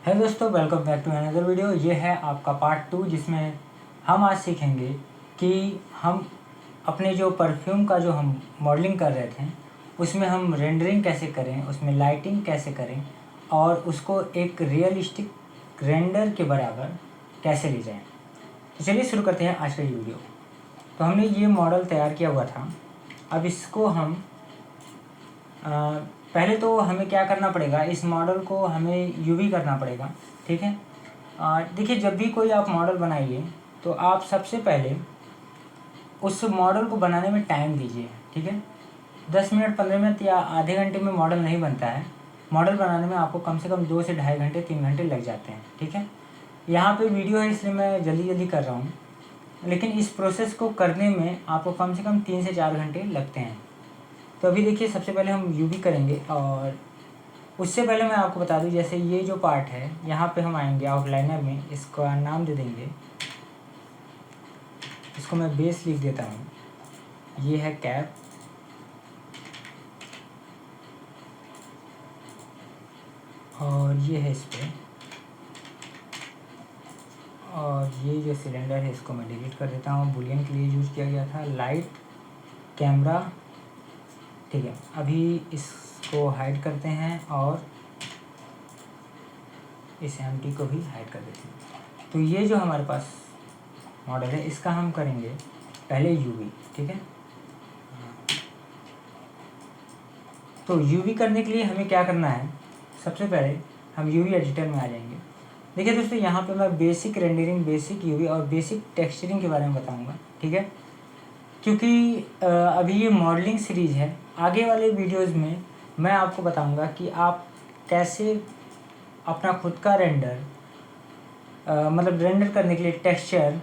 है दोस्तों, welcome back to another video. ये है आपका पार्ट 2 जिसमें हम आज सीखेंगे कि हम अपने जो परफ्यूम का जो हम मॉडलिंग कर रहे थे उसमें हम रेंडरिंग कैसे करें, उसमें लाइटिंग कैसे करें और उसको एक रियलिस्टिक रेंडर के बराबर कैसे ले जाएं। तो चलिए शुरू करते हैं आज का ये वीडियो। तो हमने ये मॉडल तैयार किया हुआ था। अब इसको हम पहले तो हमें क्या करना पड़ेगा, इस मॉडल को हमें यूवी करना पड़ेगा। ठीक है, देखिए जब भी कोई आप मॉडल बनाइए तो आप सबसे पहले उस मॉडल को बनाने में टाइम दीजिए। ठीक है, 10 मिनट 15 मिनट या आधे घंटे में मॉडल नहीं बनता है। मॉडल बनाने में आपको कम से कम 2 से ढाई घंटे 3 घंटे लग जाते हैं। ठीक है, यहाँ पे वीडियो है इसलिए मैं जल्दी जल्दी कर रहा हूँ, लेकिन इस प्रोसेस को करने में आपको कम से कम 3 से 4 घंटे लगते हैं। तो अभी देखिए सबसे पहले हम यूवी करेंगे और उससे पहले मैं आपको बता दूं, जैसे ये जो पार्ट है यहाँ पे हम आएंगे आउटलाइनर में, इसका नाम दे देंगे, इसको मैं बेस लिख देता हूँ। ये है कैप और ये है इस पर, और ये जो सिलेंडर है इसको मैं डिलीट कर देता हूँ। बुलियन के लिए यूज़ किया गया था, लाइट कैमरा। ठीक है, अभी इसको हाइड करते हैं और इस एम्प्टी को भी हाइड कर देते हैं। तो ये जो हमारे पास मॉडल है इसका हम करेंगे पहले यूवी। ठीक है, तो यूवी करने के लिए हमें क्या करना है, सबसे पहले हम यूवी एडिटर में आ जाएंगे। देखिए दोस्तों, यहाँ पे मैं बेसिक रेंडरिंग, बेसिक यूवी और बेसिक टेक्सचरिंग के बारे में बताऊँगा। ठीक है, क्योंकि अभी ये मॉडलिंग सीरीज़ है। आगे वाले वीडियोज़ में मैं आपको बताऊँगा कि आप कैसे अपना खुद का रेंडर मतलब रेंडर करने के लिए टेक्सचर,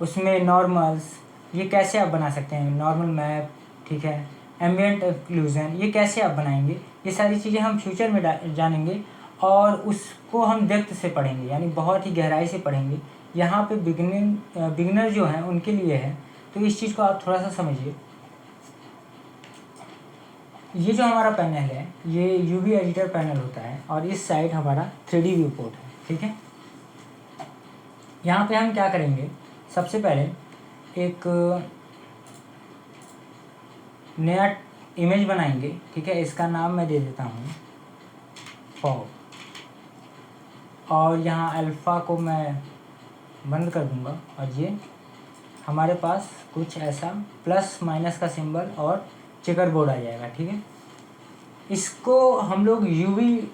उसमें नॉर्मल्स, ये कैसे आप बना सकते हैं, नॉर्मल मैप, ठीक है, एम्बिएंट ओक्लूजन, ये कैसे आप बनाएंगे। ये सारी चीज़ें हम फ्यूचर में जानेंगे और उसको हम डेप्थ से पढ़ेंगे, यानी बहुत ही गहराई से पढ़ेंगे। यहाँ पे बिगिनर जो हैं उनके लिए है, तो इस चीज़ को आप थोड़ा सा समझिए। ये जो हमारा पैनल है ये यूवी एडिटर पैनल होता है और इस साइड हमारा 3D व्यू पोर्ट है। ठीक है, यहाँ पे हम क्या करेंगे, सबसे पहले एक नया इमेज बनाएंगे। ठीक है, इसका नाम मैं दे देता हूँ फॉग, और यहाँ अल्फ़ा को मैं बंद कर दूँगा और ये हमारे पास कुछ ऐसा प्लस माइनस का सिंबल और चेकर बोर्ड आ जाएगा। ठीक है, इसको हम लोग यूवी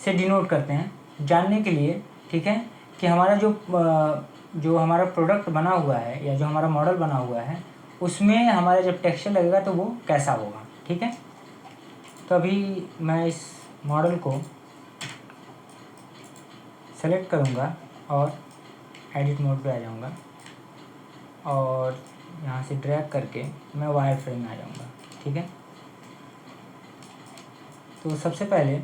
से डिनोट करते हैं जानने के लिए। ठीक है, कि हमारा जो हमारा प्रोडक्ट बना हुआ है या जो हमारा मॉडल बना हुआ है उसमें हमारा जब टेक्सचर लगेगा तो वो कैसा होगा। ठीक है, तो अभी मैं इस मॉडल को सेलेक्ट करूँगा और एडिट मोड पे आ जाऊँगा और यहाँ से ड्रैग करके मैं वायर फ्रेम में आ जाऊँगा। ठीक है, तो सबसे पहले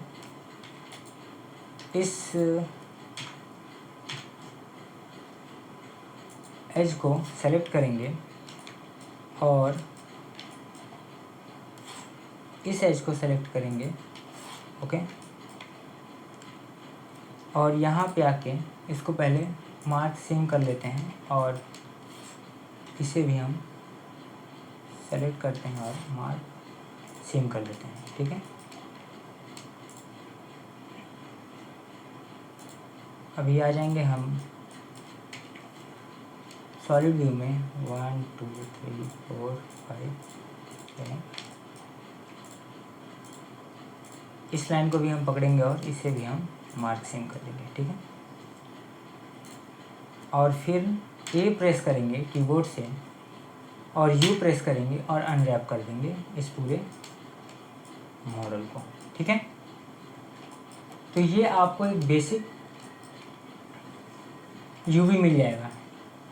इस एज को सेलेक्ट करेंगे और इस एज को सेलेक्ट करेंगे। ओके, और यहाँ पे आके इसको पहले मार्क सिम कर लेते हैं और इसे भी हम सेलेक्ट करते हैं और मार्क सिम कर लेते हैं। ठीक है, अभी आ जाएंगे हम सॉलिड व्यू में 1 2 3 4 5 6। इस लाइन को भी हम पकड़ेंगे और इसे भी हम मार्क सिम कर देंगे। ठीक है, और फिर ए प्रेस करेंगे कीबोर्ड से और यू प्रेस करेंगे और अनरैप कर देंगे इस पूरे मॉडल को। ठीक है, तो ये आपको एक बेसिक यूवी मिल जाएगा।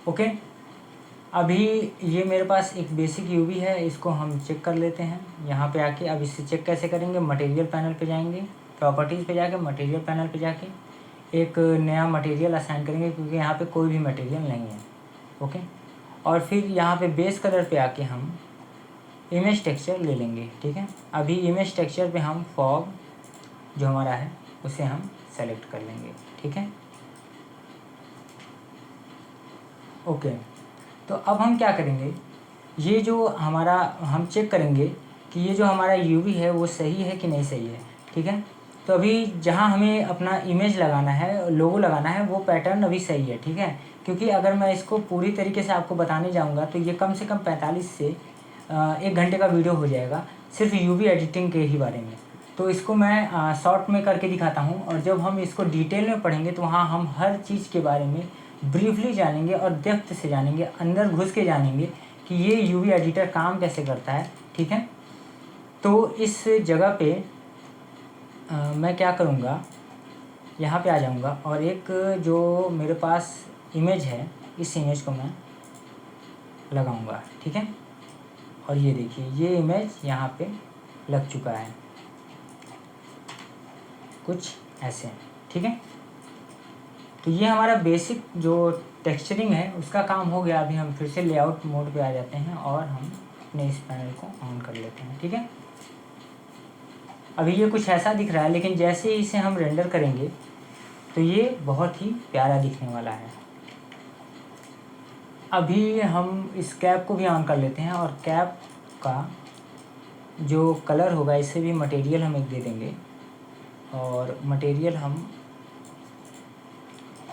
ओके, अभी ये मेरे पास एक बेसिक यूवी है, इसको हम चेक कर लेते हैं यहाँ पे आके। अब इसे चेक कैसे करेंगे, मटेरियल पैनल पे जाएंगे, प्रॉपर्टीज़ पे जाके मटेरियल पैनल पे जाके एक नया मटेरियल असाइन करेंगे, क्योंकि यहाँ पे कोई भी मटेरियल नहीं है। ओके, और फिर यहाँ पे बेस कलर पे आके हम इमेज टेक्सचर ले लेंगे। ठीक है, अभी इमेज टेक्सचर पे हम फॉग जो हमारा है उसे हम सेलेक्ट कर लेंगे, ठीक है। ओके, तो अब हम क्या करेंगे, ये जो हमारा हम चेक करेंगे कि ये जो हमारा यूवी है वो सही है कि नहीं सही है, ठीक है। तो अभी जहाँ हमें अपना इमेज लगाना है, लोगो लगाना है, वो पैटर्न अभी सही है, ठीक है। क्योंकि अगर मैं इसको पूरी तरीके से आपको बताने जाऊँगा तो ये कम से कम 45 से 1 घंटे का वीडियो हो जाएगा, सिर्फ यूवी एडिटिंग के ही बारे में। तो इसको मैं शॉर्ट में करके दिखाता हूँ, और जब हम इसको डिटेल में पढ़ेंगे तो वहाँ हम हर चीज़ के बारे में ब्रीफली जानेंगे और डेप्थ से जानेंगे, अंदर घुस के जानेंगे कि ये यूवी एडिटर काम कैसे करता है, ठीक है। तो इस जगह पे मैं क्या करूँगा, यहाँ पे आ जाऊँगा और एक जो मेरे पास इमेज है, इस इमेज को मैं लगाऊँगा, ठीक है। और ये देखिए, ये इमेज यहाँ पे लग चुका है, कुछ ऐसे, ठीक है। तो ये हमारा बेसिक जो टेक्सचरिंग है उसका काम हो गया। अभी हम फिर से लेआउट मोड पे आ जाते हैं और हम अपने इस पैनल को ऑन कर लेते हैं, ठीक है। अभी ये कुछ ऐसा दिख रहा है, लेकिन जैसे ही इसे हम रेंडर करेंगे तो ये बहुत ही प्यारा दिखने वाला है। अभी हम इस कैप को भी ऑन कर लेते हैं, और कैप का जो कलर होगा इससे भी मटेरियल हम एक दे देंगे, और मटेरियल हम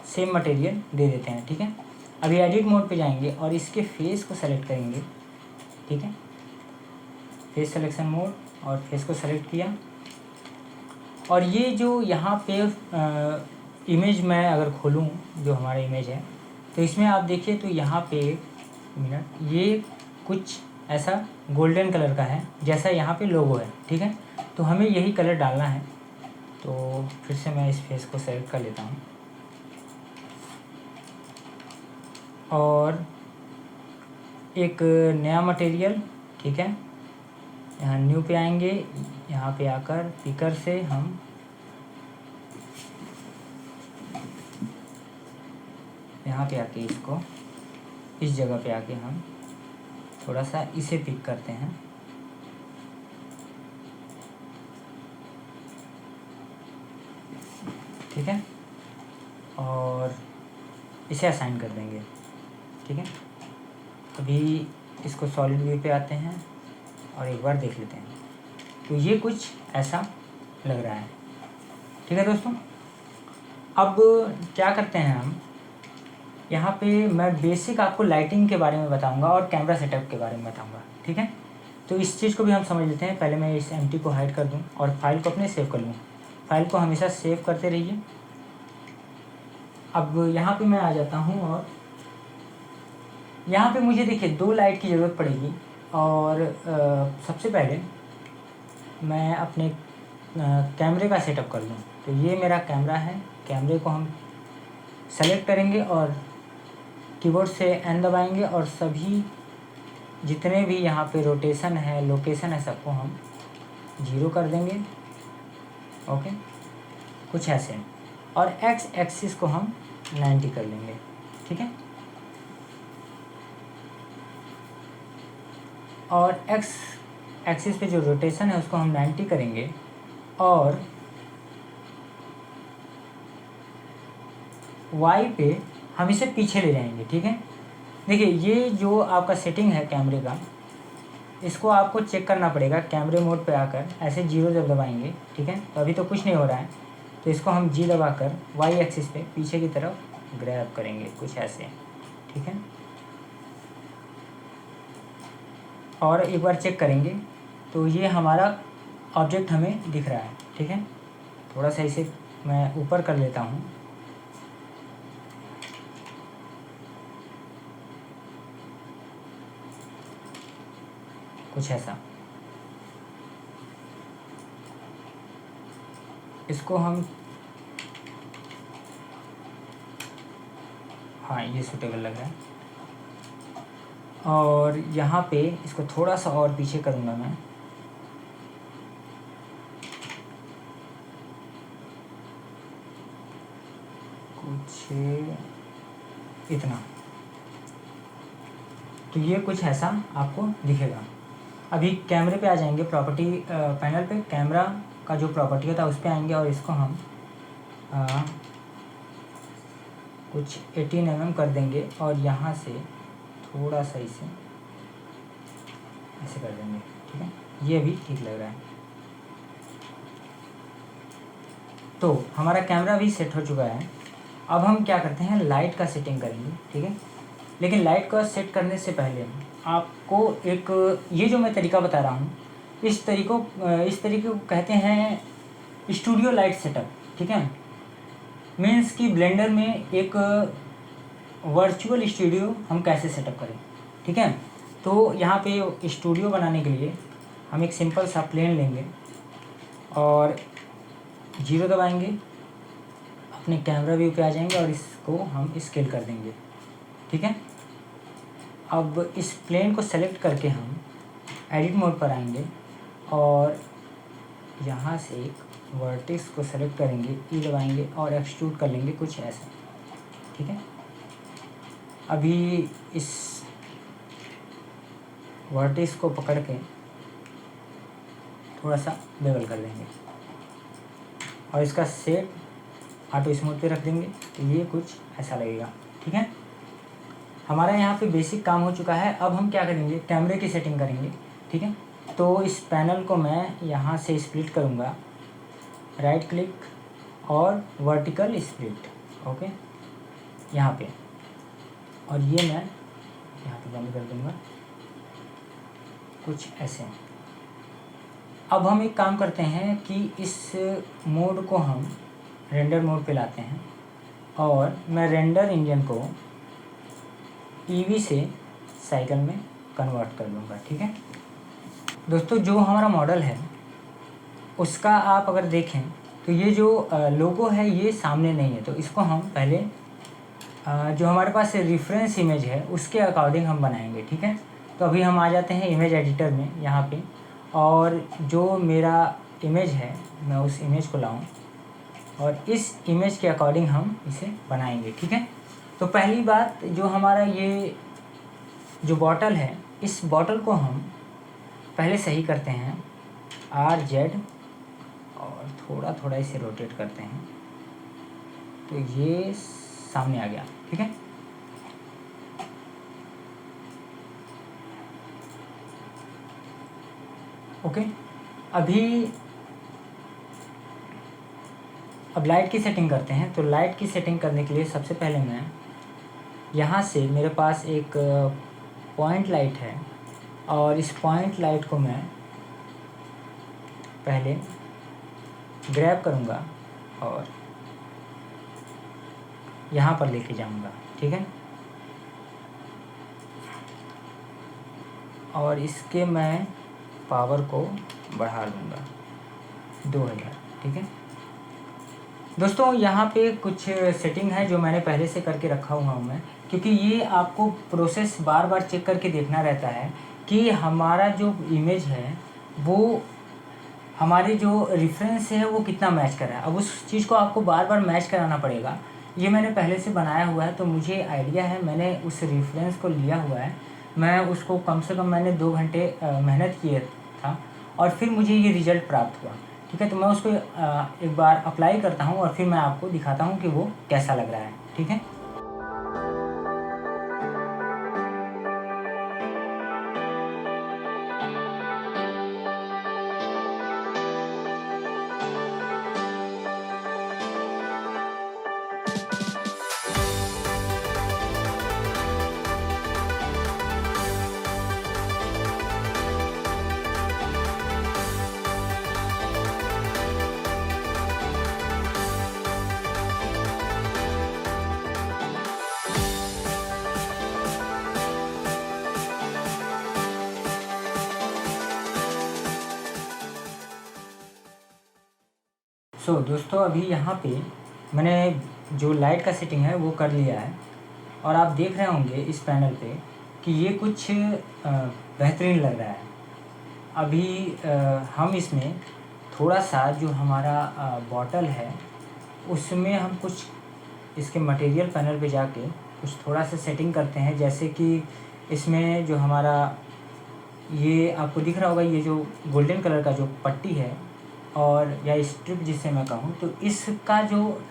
सेम मटेरियल दे देते हैं, ठीक है। अभी एडिट मोड पे जाएंगे और इसके फेस को सेलेक्ट करेंगे, ठीक है। फेस सिलेक्शन मोड, और फेस को सेलेक्ट किया, और ये जो यहाँ पे इमेज मैं अगर खोलूँ, जो हमारा इमेज है, तो इसमें आप देखिए तो यहाँ पे मिनट ये कुछ ऐसा गोल्डन कलर का है, जैसा यहाँ पे लोगो है, ठीक है। तो हमें यही कलर डालना है। तो फिर से मैं इस फेस को सेलेक्ट कर लेता हूँ, और एक नया मटेरियल, ठीक है। यहाँ न्यू पे आएंगे, यहाँ पे आकर पिकर से हम यहाँ पे आके इसको इस जगह पे आके हम थोड़ा सा इसे पिक करते हैं, ठीक है, और इसे असाइन कर देंगे, ठीक है। अभी इसको सॉलिड व्यू पे आते हैं और एक बार देख लेते हैं, तो ये कुछ ऐसा लग रहा है, ठीक है दोस्तों। अब क्या करते हैं हम, यहाँ पे मैं बेसिक आपको लाइटिंग के बारे में बताऊंगा और कैमरा सेटअप के बारे में बताऊंगा, ठीक है। तो इस चीज़ को भी हम समझ लेते हैं। पहले मैं इस एम्प्टी को हाइड कर दूं और फाइल को अपने सेव कर लूँ। फाइल को हमेशा सेव करते रहिए। अब यहाँ पे मैं आ जाता हूँ, और यहाँ पे मुझे देखिए 2 लाइट की ज़रूरत पड़ेगी, और सबसे पहले मैं अपने कैमरे का सेटअप कर लूँ। तो ये मेरा कैमरा है, कैमरे को हम सेलेक्ट करेंगे और कीबोर्ड से N दबाएंगे, और सभी जितने भी यहाँ पे रोटेशन है, लोकेशन है, सबको हम 0 कर देंगे, ओके, कुछ ऐसे। और एक्स एक्सिस को हम 90 कर लेंगे, ठीक है। और एक्स एक्सिस पे जो रोटेशन है उसको हम 90 करेंगे, और वाई पे हम इसे पीछे ले जाएंगे, ठीक है। देखिए, ये जो आपका सेटिंग है कैमरे का, इसको आपको चेक करना पड़ेगा। कैमरे मोड पे आकर ऐसे 0 जब दबाएंगे, ठीक है, तो अभी तो कुछ नहीं हो रहा है, तो इसको हम जी दबाकर वाई एक्सिस पे पीछे की तरफ ग्रैब करेंगे, कुछ ऐसे, ठीक है। और एक बार चेक करेंगे तो ये हमारा ऑब्जेक्ट हमें दिख रहा है, ठीक है। थोड़ा सा इसे मैं ऊपर कर लेता हूँ, कुछ ऐसा। इसको हम, हाँ, ये सूटेबल लग रहा है। और यहाँ पे इसको थोड़ा सा और पीछे करूँगा मैं, कुछ इतना। तो ये कुछ ऐसा आपको दिखेगा। अभी कैमरे पे आ जाएंगे, प्रॉपर्टी पैनल पे कैमरा का जो प्रॉपर्टी होता है उस पर आएंगे, और इसको हम कुछ 18 mm कर देंगे और यहाँ से थोड़ा सा इसे ऐसे कर देंगे, ठीक है। ये अभी ठीक लग रहा है। तो हमारा कैमरा भी सेट हो चुका है। अब हम क्या करते हैं, लाइट का सेटिंग करेंगे, ठीक है। लेकिन लाइट का सेट करने से पहले आपको एक ये जो मैं तरीका बता रहा हूँ, इस तरीके को कहते हैं स्टूडियो लाइट सेटअप, ठीक है। मीन्स कि ब्लेंडर में एक वर्चुअल स्टूडियो हम कैसे सेटअप करें, ठीक है। तो यहाँ पे स्टूडियो बनाने के लिए हम एक सिंपल सा प्लेन लेंगे और 0 दबाएंगे, अपने कैमरा व्यू पे आ जाएंगे और इसको हम स्केल कर देंगे, ठीक है। अब इस प्लेन को सेलेक्ट करके हम एडिट मोड पर आएंगे और यहाँ से एक वर्टेक्स को सेलेक्ट करेंगे, ई दबाएंगे और एक्सट्रूड कर लेंगे कुछ ऐसा, ठीक है। अभी इस वर्टेक्स को पकड़ के थोड़ा सा बेवल कर देंगे और इसका सेट ऑटो स्मूथ पे रख देंगे, तो ये कुछ ऐसा लगेगा, ठीक है। हमारा यहाँ पे बेसिक काम हो चुका है। अब हम क्या करेंगे, कैमरे की सेटिंग करेंगे, ठीक है। तो इस पैनल को मैं यहाँ से स्प्लिट करूँगा, राइट क्लिक और वर्टिकल स्प्लिट, ओके, यहाँ पे, और ये मैं यहाँ पे बंद कर दूँगा कुछ ऐसे। अब हम एक काम करते हैं कि इस मोड को हम रेंडर मोड पे लाते हैं और मैं रेंडर इंजन को ईवी से साइकिल में कन्वर्ट कर लूँगा, ठीक है। दोस्तों जो हमारा मॉडल है उसका आप अगर देखें तो ये जो लोगो है ये सामने नहीं है, तो इसको हम पहले जो हमारे पास रेफरेंस इमेज है उसके अकॉर्डिंग हम बनाएंगे, ठीक है। तो अभी हम आ जाते हैं इमेज एडिटर में यहाँ पे, और जो मेरा इमेज है मैं उस इमेज को लाऊं और इस इमेज के अकॉर्डिंग हम इसे बनाएंगे, ठीक है। तो पहली बात, जो हमारा ये जो बॉटल है, इस बॉटल को हम पहले सही करते हैं RZ और थोड़ा थोड़ा इसे रोटेट करते हैं, तो ये सामने आ गया, ठीक है। ओके, अब लाइट की सेटिंग करते हैं। तो लाइट की सेटिंग करने के लिए सबसे पहले मैं यहाँ से, मेरे पास एक पॉइंट लाइट है और इस पॉइंट लाइट को मैं पहले ग्रैब करूँगा और यहाँ पर लेके जाऊँगा, ठीक है। और इसके मैं पावर को बढ़ा लूँगा 2000, ठीक है। दोस्तों यहाँ पे कुछ सेटिंग है जो मैंने पहले से करके रखा हुआ हूँ मैं, क्योंकि ये आपको प्रोसेस बार बार चेक करके देखना रहता है कि हमारा जो इमेज है वो हमारे जो रेफरेंस है वो कितना मैच कर रहा है। अब उस चीज़ को आपको बार बार मैच कराना पड़ेगा। ये मैंने पहले से बनाया हुआ है तो मुझे आइडिया है, मैंने उस रेफरेंस को लिया हुआ है, मैं उसको कम से कम मैंने 2 घंटे मेहनत किया था और फिर मुझे ये रिज़ल्ट प्राप्त हुआ, ठीक है। तो मैं उसको एक बार अप्लाई करता हूँ और फिर मैं आपको दिखाता हूँ कि वो कैसा लग रहा है, ठीक है। दोस्तों अभी यहाँ पे मैंने जो लाइट का सेटिंग है वो कर लिया है और आप देख रहे होंगे इस पैनल पे कि ये कुछ बेहतरीन लग रहा है। अभी हम इसमें थोड़ा सा जो हमारा बॉटल है उसमें हम कुछ इसके मटेरियल पैनल पे जाके कुछ थोड़ा सा सेटिंग करते हैं, जैसे कि इसमें जो हमारा ये आपको दिख रहा होगा, ये जो गोल्डन कलर का जो पट्टी है और या स्ट्रिप जिसे मैं कहूँ, तो इसका जो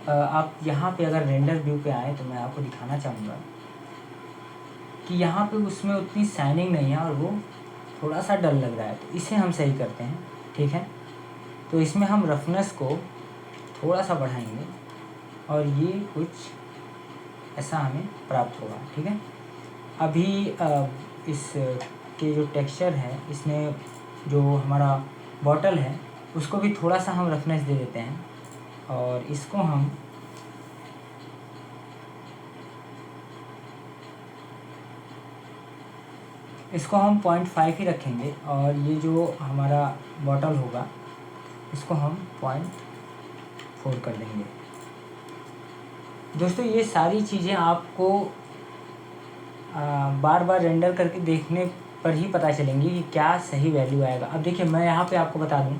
आप यहाँ पे अगर रेंडर व्यू पे आए तो मैं आपको दिखाना चाहूँगा कि यहाँ पे उसमें उतनी शाइनिंग नहीं है और वो थोड़ा सा डल लग रहा है, तो इसे हम सही करते हैं। ठीक है, तो इसमें हम रफनेस को थोड़ा सा बढ़ाएंगे और ये कुछ ऐसा हमें प्राप्त होगा। ठीक है, अभी इस के जो टेक्सचर है, इसमें जो हमारा बॉटल है उसको भी थोड़ा सा हम रफनेस दे देते हैं और इसको हम इसको हम 0.5 ही रखेंगे और ये जो हमारा बॉटल होगा इसको हम 0.4 कर देंगे। दोस्तों ये सारी चीज़ें आपको बार बार रेंडर करके देखने पर ही पता चलेंगी कि क्या सही वैल्यू आएगा। अब देखिए मैं यहाँ पे आपको बता दूँ,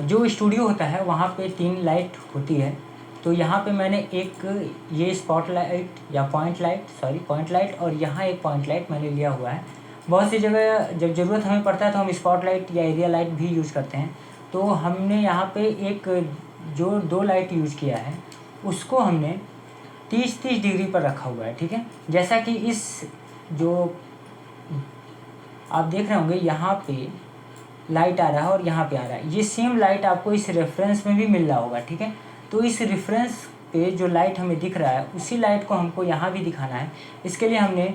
जो स्टूडियो होता है वहाँ पे 3 लाइट होती है, तो यहाँ पे मैंने एक ये स्पॉट लाइट या पॉइंट लाइट और यहाँ एक पॉइंट लाइट मैंने लिया हुआ है। बहुत सी जगह जब ज़रूरत हमें पड़ता है तो हम स्पॉट लाइट या एरिया लाइट भी यूज़ करते हैं। तो हमने यहाँ पे एक जो 2 लाइट यूज़ किया है उसको हमने 30-30 डिग्री पर रखा हुआ है। ठीक है, जैसा कि इस जो आप देख रहे होंगे यहाँ पे लाइट आ रहा है और यहाँ पे आ रहा है, ये सेम लाइट आपको इस रेफरेंस में भी मिल रहा होगा। ठीक है, तो इस रेफरेंस पे जो लाइट हमें दिख रहा है उसी लाइट को हमको यहाँ भी दिखाना है। इसके लिए हमने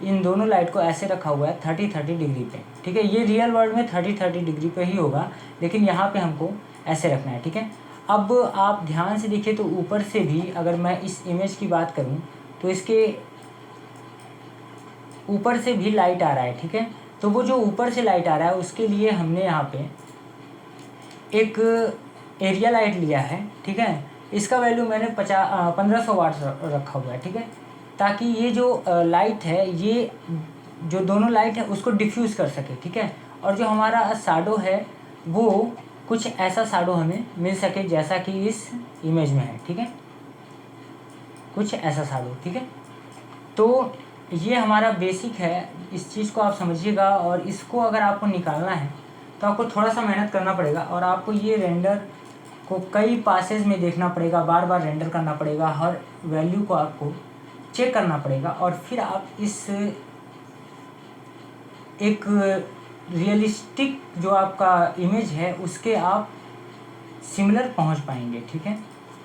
इन दोनों लाइट को ऐसे रखा हुआ है 30-30 डिग्री पे। ठीक है, ये रियल वर्ल्ड में 30-30 डिग्री पे ही होगा, लेकिन यहाँ पे हमको ऐसे रखना है। ठीक है, अब आप ध्यान से देखिए तो ऊपर से भी अगर मैं इस इमेज की बात करूँ तो इसके ऊपर से भी लाइट आ रहा है। ठीक है, तो वो जो ऊपर से लाइट आ रहा है उसके लिए हमने यहाँ पे एक एरिया लाइट लिया है। ठीक है, इसका वैल्यू मैंने 1500 वाट रखा हुआ है। ठीक है, ताकि ये जो लाइट है, ये जो दोनों लाइट है उसको डिफ्यूज़ कर सके। ठीक है, और जो हमारा शैडो है वो कुछ ऐसा शैडो हमें मिल सके जैसा कि इस इमेज में है। ठीक है, कुछ ऐसा शैडो। ठीक है, तो ये हमारा बेसिक है, इस चीज़ को आप समझिएगा। और इसको अगर आपको निकालना है तो आपको थोड़ा सा मेहनत करना पड़ेगा और आपको ये रेंडर को कई पासेज में देखना पड़ेगा, बार बार रेंडर करना पड़ेगा, हर वैल्यू को आपको चेक करना पड़ेगा और फिर आप इस एक रियलिस्टिक जो आपका इमेज है उसके आप सिमिलर पहुंच पाएंगे। ठीक है,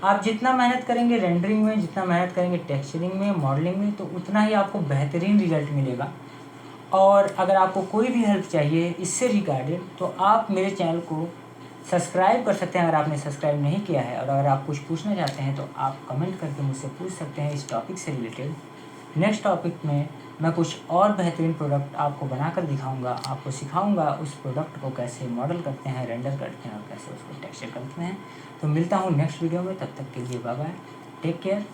आप जितना मेहनत करेंगे रेंडरिंग में, जितना मेहनत करेंगे टेक्सचरिंग में, मॉडलिंग में, तो उतना ही आपको बेहतरीन रिजल्ट मिलेगा। और अगर आपको कोई भी हेल्प चाहिए इससे रिगार्डेड तो आप मेरे चैनल को सब्सक्राइब कर सकते हैं अगर आपने सब्सक्राइब नहीं किया है। और अगर आप कुछ पूछना चाहते हैं तो आप कमेंट करके मुझसे पूछ सकते हैं इस टॉपिक से रिलेटेड। नेक्स्ट टॉपिक में मैं कुछ और बेहतरीन प्रोडक्ट आपको बनाकर दिखाऊंगा, आपको सिखाऊंगा उस प्रोडक्ट को कैसे मॉडल करते हैं, रेंडर करते हैं और कैसे उसको टेक्सचर करते हैं। तो मिलता हूँ नेक्स्ट वीडियो में, तब तक के लिए बाय बाय, टेक केयर।